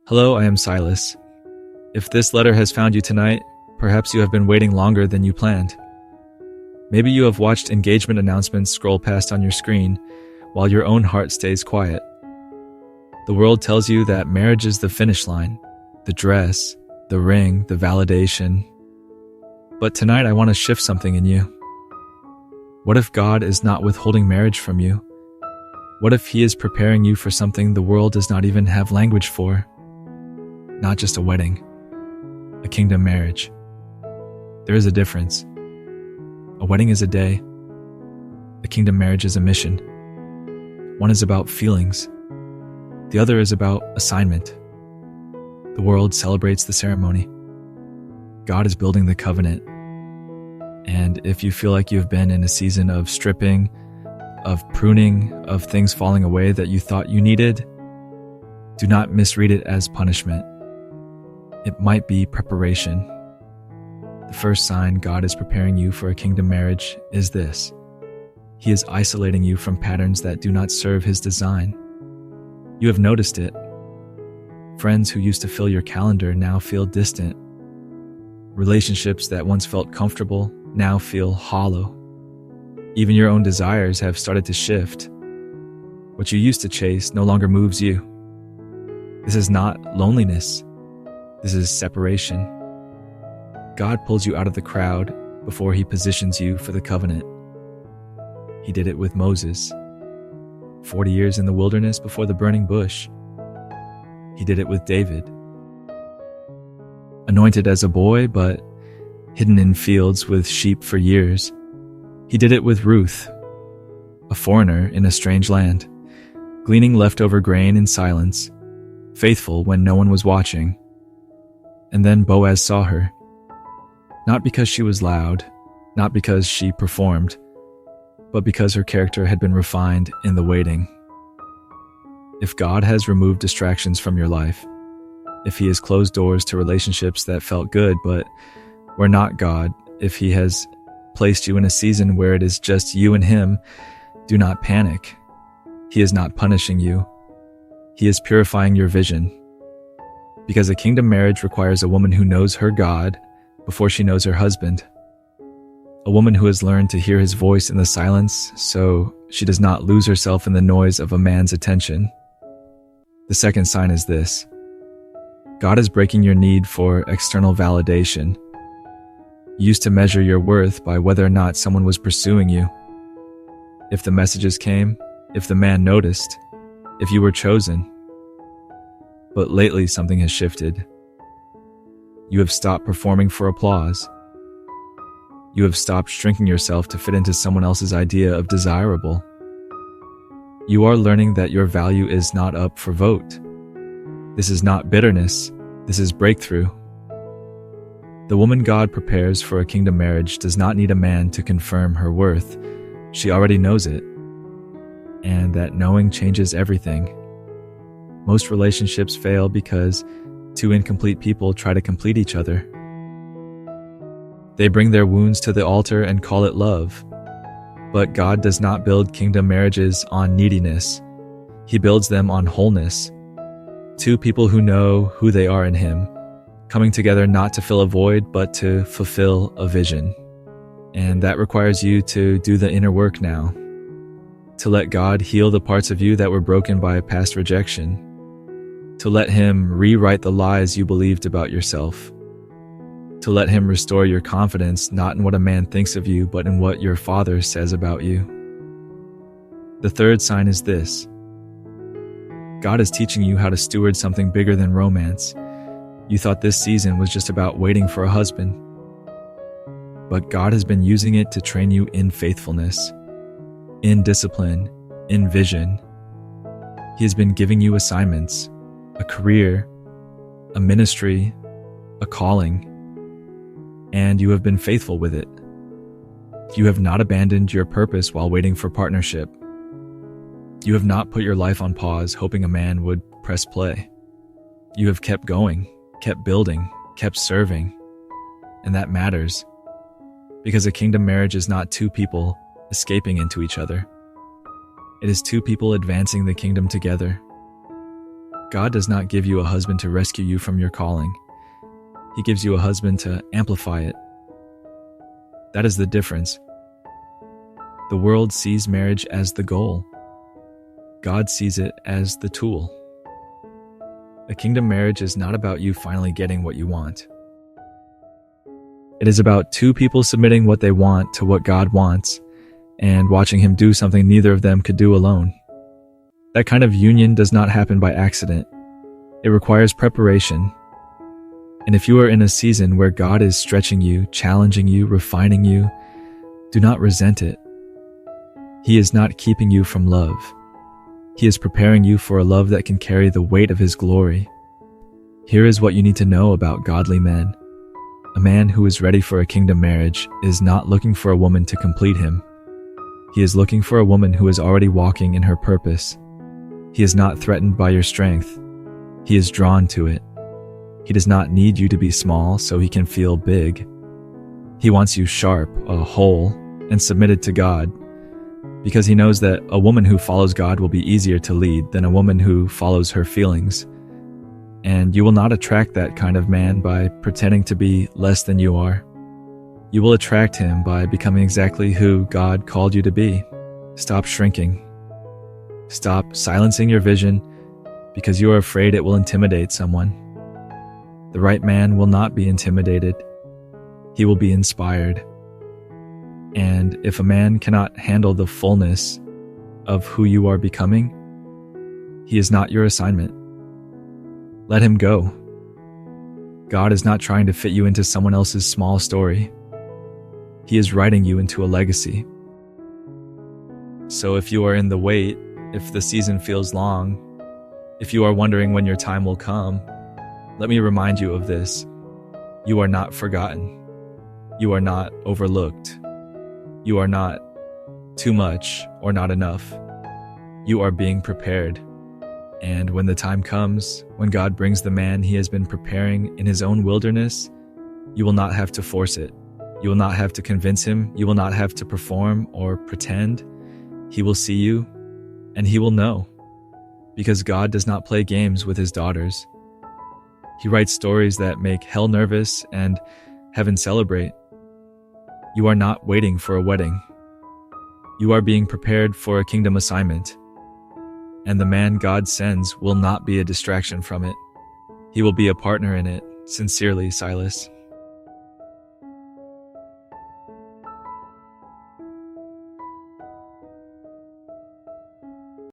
Hello, I am Silas. If this letter has found you tonight, perhaps you have been waiting longer than you planned. Maybe you have watched engagement announcements scroll past on your screen while your own heart stays quiet. The world tells you that marriage is the finish line, the dress, the ring, the validation. But tonight I want to shift something in you. What if God is not withholding marriage from you? What if He is preparing you for something the world does not even have language for? Not just a wedding, a kingdom marriage. There is a difference. A wedding is a day. A kingdom marriage is a mission. One is about feelings. The other is about assignment. The world celebrates the ceremony. God is building the covenant. And if you feel like you've been in a season of stripping, of pruning, of things falling away that you thought you needed, do not misread it as punishment. It might be preparation. The first sign God is preparing you for a kingdom marriage is this. He is isolating you from patterns that do not serve His design. You have noticed it. Friends who used to fill your calendar now feel distant. Relationships that once felt comfortable now feel hollow. Even your own desires have started to shift. What you used to chase no longer moves you. This is not loneliness. This is separation. God pulls you out of the crowd before He positions you for the covenant. He did it with Moses. 40 years in the wilderness before the burning bush. He did it with David. Anointed as a boy, but hidden in fields with sheep for years. He did it with Ruth, a foreigner in a strange land, gleaning leftover grain in silence, faithful when no one was watching. And then Boaz saw her, not because she was loud, not because she performed, but because her character had been refined in the waiting. If God has removed distractions from your life, if He has closed doors to relationships that felt good but were not God, if He has placed you in a season where it is just you and Him, do not panic. He is not punishing you. He is purifying your vision. Because a kingdom marriage requires a woman who knows her God before she knows her husband. A woman who has learned to hear His voice in the silence so she does not lose herself in the noise of a man's attention. The second sign is this. God is breaking your need for external validation. You used to measure your worth by whether or not someone was pursuing you. If the messages came, if the man noticed, if you were chosen. But lately something has shifted. You have stopped performing for applause. You have stopped shrinking yourself to fit into someone else's idea of desirable. You are learning that your value is not up for vote. This is not bitterness. This is breakthrough. The woman God prepares for a kingdom marriage does not need a man to confirm her worth. She already knows it. And that knowing changes everything. Most relationships fail because two incomplete people try to complete each other. They bring their wounds to the altar and call it love. But God does not build kingdom marriages on neediness. He builds them on wholeness. Two people who know who they are in Him, coming together not to fill a void, but to fulfill a vision. And that requires you to do the inner work now. To let God heal the parts of you that were broken by past rejection. To let Him rewrite the lies you believed about yourself. To let Him restore your confidence not in what a man thinks of you, but in what your Father says about you. The third sign is this. God is teaching you how to steward something bigger than romance. You thought this season was just about waiting for a husband. But God has been using it to train you in faithfulness, in discipline, in vision. He has been giving you assignments, a career, a ministry, a calling, and you have been faithful with it. You have not abandoned your purpose while waiting for partnership. You have not put your life on pause hoping a man would press play. You have kept going, kept building, kept serving, and that matters. Because a kingdom marriage is not two people escaping into each other. It is two people advancing the kingdom together. God does not give you a husband to rescue you from your calling. He gives you a husband to amplify it. That is the difference. The world sees marriage as the goal. God sees it as the tool. A kingdom marriage is not about you finally getting what you want. It is about two people submitting what they want to what God wants and watching Him do something neither of them could do alone. That kind of union does not happen by accident. It requires preparation. And if you are in a season where God is stretching you, challenging you, refining you, do not resent it. He is not keeping you from love. He is preparing you for a love that can carry the weight of His glory. Here is what you need to know about godly men. A man who is ready for a kingdom marriage is not looking for a woman to complete him. He is looking for a woman who is already walking in her purpose. He is not threatened by your strength. He is drawn to it. He does not need you to be small so he can feel big. He wants you sharp, whole, and submitted to God, because he knows that a woman who follows God will be easier to lead than a woman who follows her feelings. And you will not attract that kind of man by pretending to be less than you are. You will attract him by becoming exactly who God called you to be. Stop shrinking. Stop silencing your vision because you are afraid it will intimidate someone. The right man will not be intimidated. He will be inspired. And if a man cannot handle the fullness of who you are becoming, he is not your assignment. Let him go. God is not trying to fit you into someone else's small story. He is writing you into a legacy. So if you are in the wait, if the season feels long, if you are wondering when your time will come, let me remind you of this. You are not forgotten. You are not overlooked. You are not too much or not enough. You are being prepared. And when the time comes, when God brings the man He has been preparing in His own wilderness, you will not have to force it. You will not have to convince Him. You will not have to perform or pretend. He will see you, and He will know. Because God does not play games with His daughters. He writes stories that make hell nervous and heaven celebrate. You are not waiting for a wedding. You are being prepared for a kingdom assignment. And the man God sends will not be a distraction from it. He will be a partner in it. Sincerely, Silas.